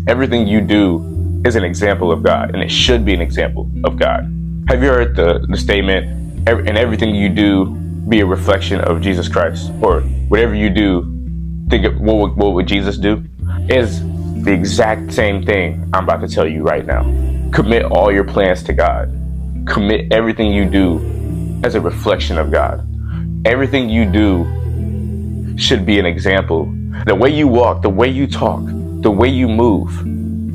Everything you do is an example of God, and it should be an example of God. Have you heard the statement, and everything you do be a reflection of Jesus Christ? Or whatever you do, think of what would Jesus do? Is the exact same thing I'm about to tell you right now. Commit all your plans to God. Commit everything you do as a reflection of God. Everything you do should be an example. The way you walk, the way you talk, the way you move,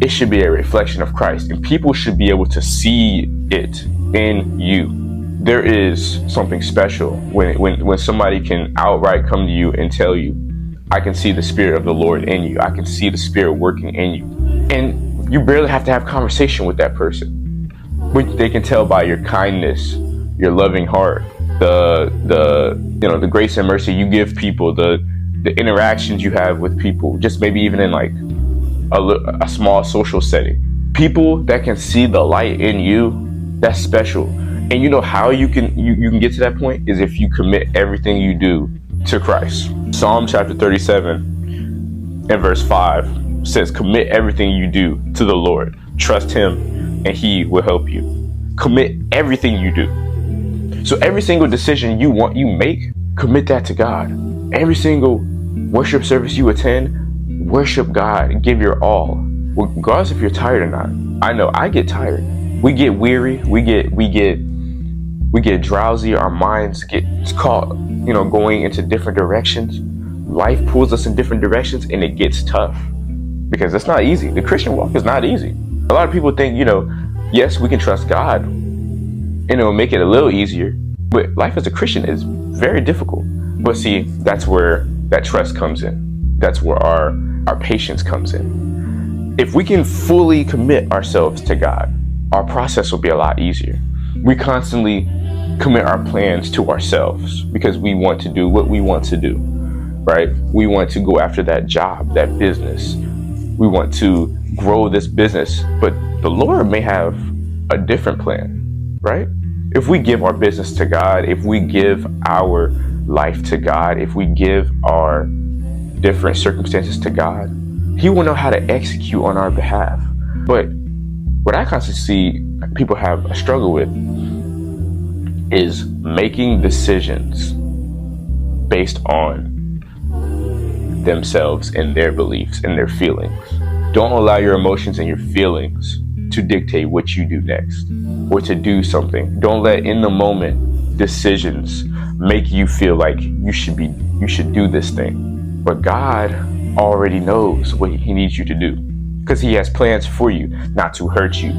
it should be a reflection of Christ, and people should be able to see it in you. There is something special when somebody can outright come to you and tell you, I can see the Spirit of the Lord in you. I can see the Spirit working in you. And you barely have to have conversation with that person. But they can tell by your kindness, your loving heart, the grace and mercy you give people, the interactions you have with people, just maybe even in like a small social setting. People that can see the light in you, that's special. And you know how you can get to that point is if you commit everything you do to Christ. Psalm chapter 37 and verse 5 says, commit everything you do to the Lord. Trust him and he will help you. Commit everything you do. So every single decision you make, commit that to God. Every single worship service you attend, worship God and give your all, regardless if you're tired or not. I know I get tired. We get weary. We get drowsy. Our minds get caught, going into different directions. Life pulls us in different directions, and it gets tough because it's not easy. The Christian walk is not easy. A lot of people think, yes, we can trust God, and it'll make it a little easier. But life as a Christian is very difficult. But see, that's where that trust comes in. That's where our patience comes in. If we can fully commit ourselves to God, our process will be a lot easier. We constantly commit our plans to ourselves because we want to do what we want to do, right? We want to go after that job, that business. We want to grow this business, but the Lord may have a different plan, right? If we give our business to God, if we give our life to God, if we give our different circumstances to God, he will know how to execute on our behalf. But what I constantly see people have a struggle with is making decisions based on themselves and their beliefs and their feelings. Don't allow your emotions and your feelings to dictate what you do next or to do something. Don't let in the moment decisions make you feel like you should do this thing. But God already knows what he needs you to do because he has plans for you, not to hurt you,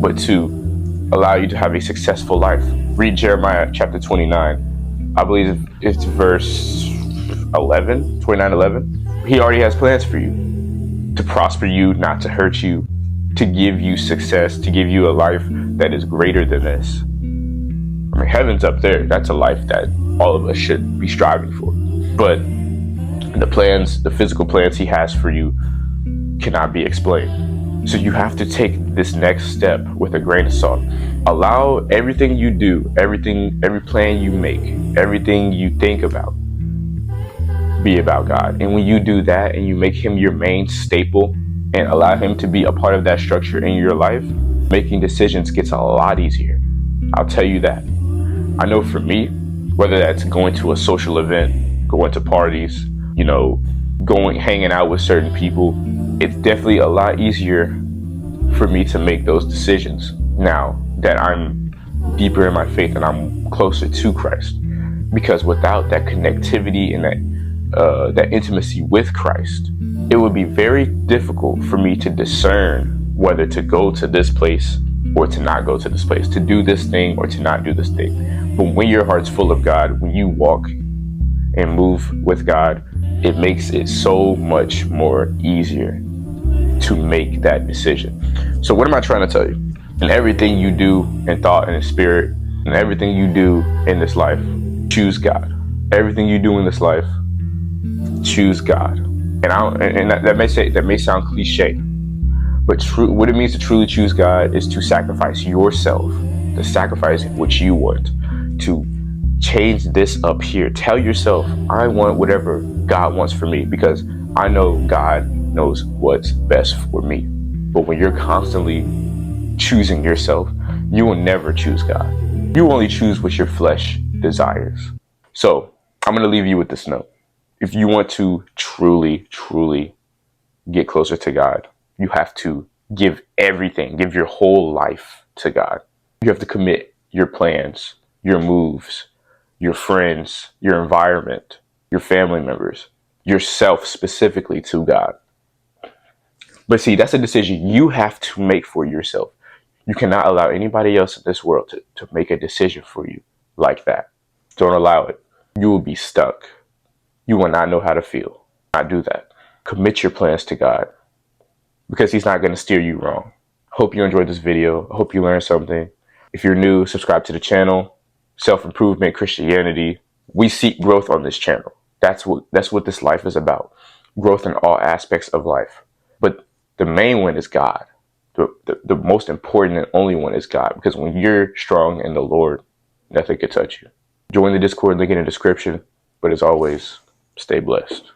but to allow you to have a successful life. Read Jeremiah chapter 29. I believe it's verse 29:11. He already has plans for you to prosper you, not to hurt you, to give you success, to give you a life that is greater than this. I mean, heaven's up there. That's a life that all of us should be striving for. But the physical plans he has for you cannot be explained. So you have to take this next step with a grain of salt. Allow everything you do, every plan you make, everything you think about, be about God. And when you do that and you make him your main staple and allow him to be a part of that structure in your life, making decisions gets a lot easier. I'll tell you that. I know for me, whether that's going to a social event, going to parties, hanging out with certain people, it's definitely a lot easier for me to make those decisions now that I'm deeper in my faith and I'm closer to Christ. Because without that connectivity and that intimacy with Christ, it would be very difficult for me to discern whether to go to this place or to not go to this place, to do this thing or to not do this thing. But when your heart's full of God, when you walk and move with God, it makes it so much more easier to make that decision. So what am I trying to tell you? In everything you do in thought and in spirit, and everything you do in this life, choose God. Everything you do in this life, choose God. And that may sound cliche, but what it means to truly choose God is to sacrifice yourself, to sacrifice what you want, to change this up here. Tell yourself, I want whatever God wants for me, because I know God knows what's best for me. But when you're constantly choosing yourself, you will never choose God. You only choose what your flesh desires. So I'm going to leave you with this note. If you want to truly, truly get closer to God, you have to give everything, give your whole life to God. You have to commit your plans, your moves, your friends, your environment, your family members, yourself specifically to God. But see, that's a decision you have to make for yourself. You cannot allow anybody else in this world to make a decision for you like that. Don't allow it. You will be stuck. You will not know how to feel. Not do that. Commit your plans to God because he's not going to steer you wrong. Hope you enjoyed this video. I hope you learned something. If you're new, subscribe to the channel. Self-improvement, Christianity. We seek growth on this channel. That's what this life is about. Growth in all aspects of life. But the main one is God. The most important and only one is God. Because when you're strong in the Lord, nothing can touch you. Join the Discord, link in the description. But as always, stay blessed.